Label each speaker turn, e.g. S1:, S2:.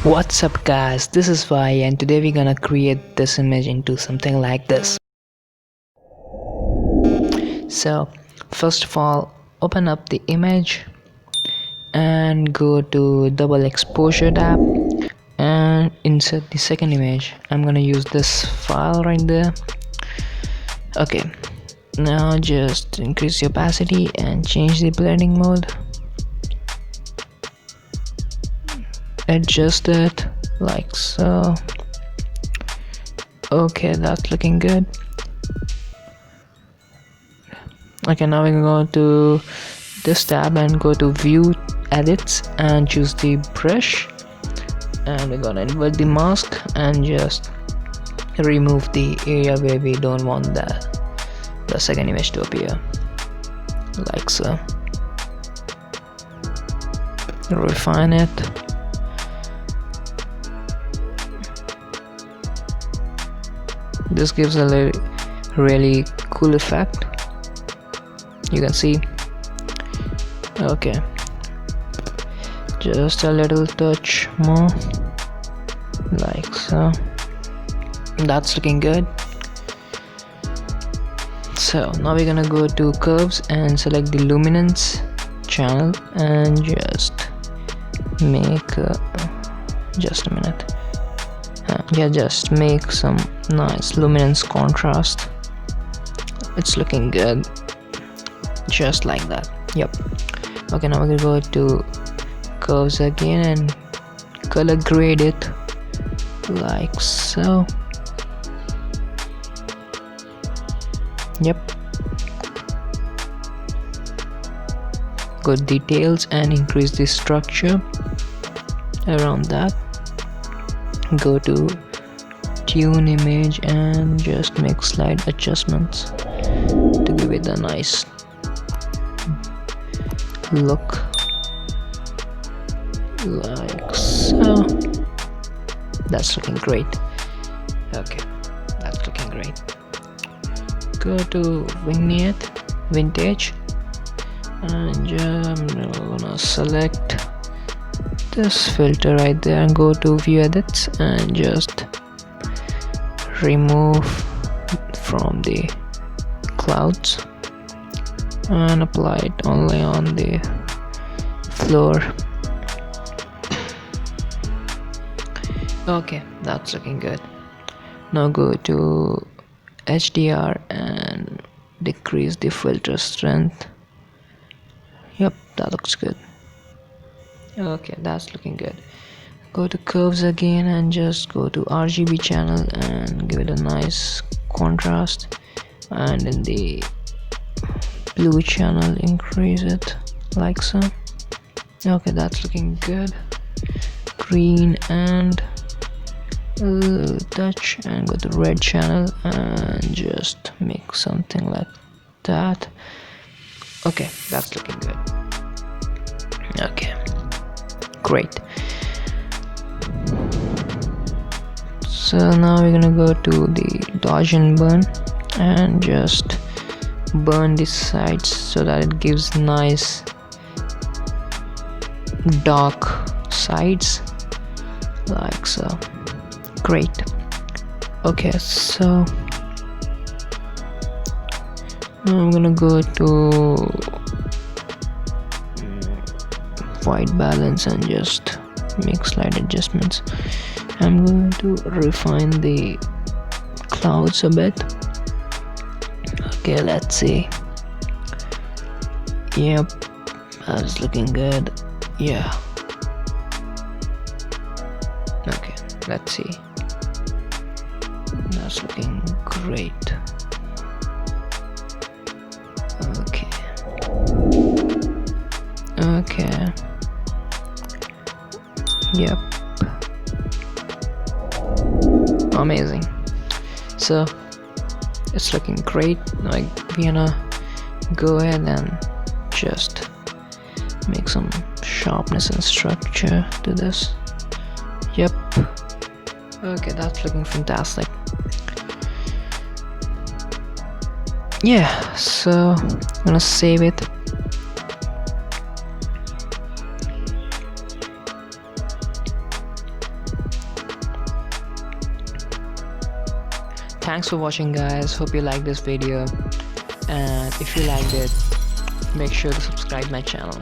S1: What's up guys, this is Vi and today we're gonna create this image into something like this. So first of all, open up the image and go to double exposure tab and insert the second image. I'm gonna use this file right there. Okay, now just increase the opacity and change the blending mode. Adjust it like so. Okay, that's looking good. Okay, now we can go to this tab and go to view edits and choose the brush, and we're gonna invert the mask and just remove the area where we don't want the second image to appear, like so. Refine it. This gives a really cool effect, you can see. Okay, just a little touch more, like so. That's looking good. So now we're gonna go to curves and select the luminance channel and just make just a minute. Just make some nice luminance contrast. It's looking good, just like that. Yep. Okay, now we're gonna go to curves again and color grade it like so. Yep. Go to details and increase the structure around that. Go to tune image and just make slight adjustments to give it a nice look, like so. That's looking great. Okay, that's looking great. Go to vintage and I'm gonna select this filter right there and go to view edits and just remove from the clouds and apply it only on the floor. Okay, that's looking good. Now go to HDR and decrease the filter strength. Yep, that looks good. Okay, that's looking good. Go to curves again and just go to RGB channel and give it a nice contrast, and in the blue channel increase it like so. Okay, that's looking good. Green and a little touch, and go to red channel and just make something like that. Okay, that's looking good. Okay, great. So now we're gonna go to the dodge and burn and just burn the sides so that it gives nice dark sides, like so. Great. Okay, so now I'm gonna go to white balance and just make slight adjustments. I'm going to refine the clouds a bit. Okay, let's see. Yep, that's looking good. Yeah. Okay, let's see. That's looking great. Okay. Okay. Yep. Amazing. So it's looking great. Like, we're gonna go ahead and just make some sharpness and structure to this. Yep. Okay, that's looking fantastic. Yeah, so I'm gonna save it. Thanks for watching, guys. Hope you like this video, and if you liked it, make sure to subscribe my channel.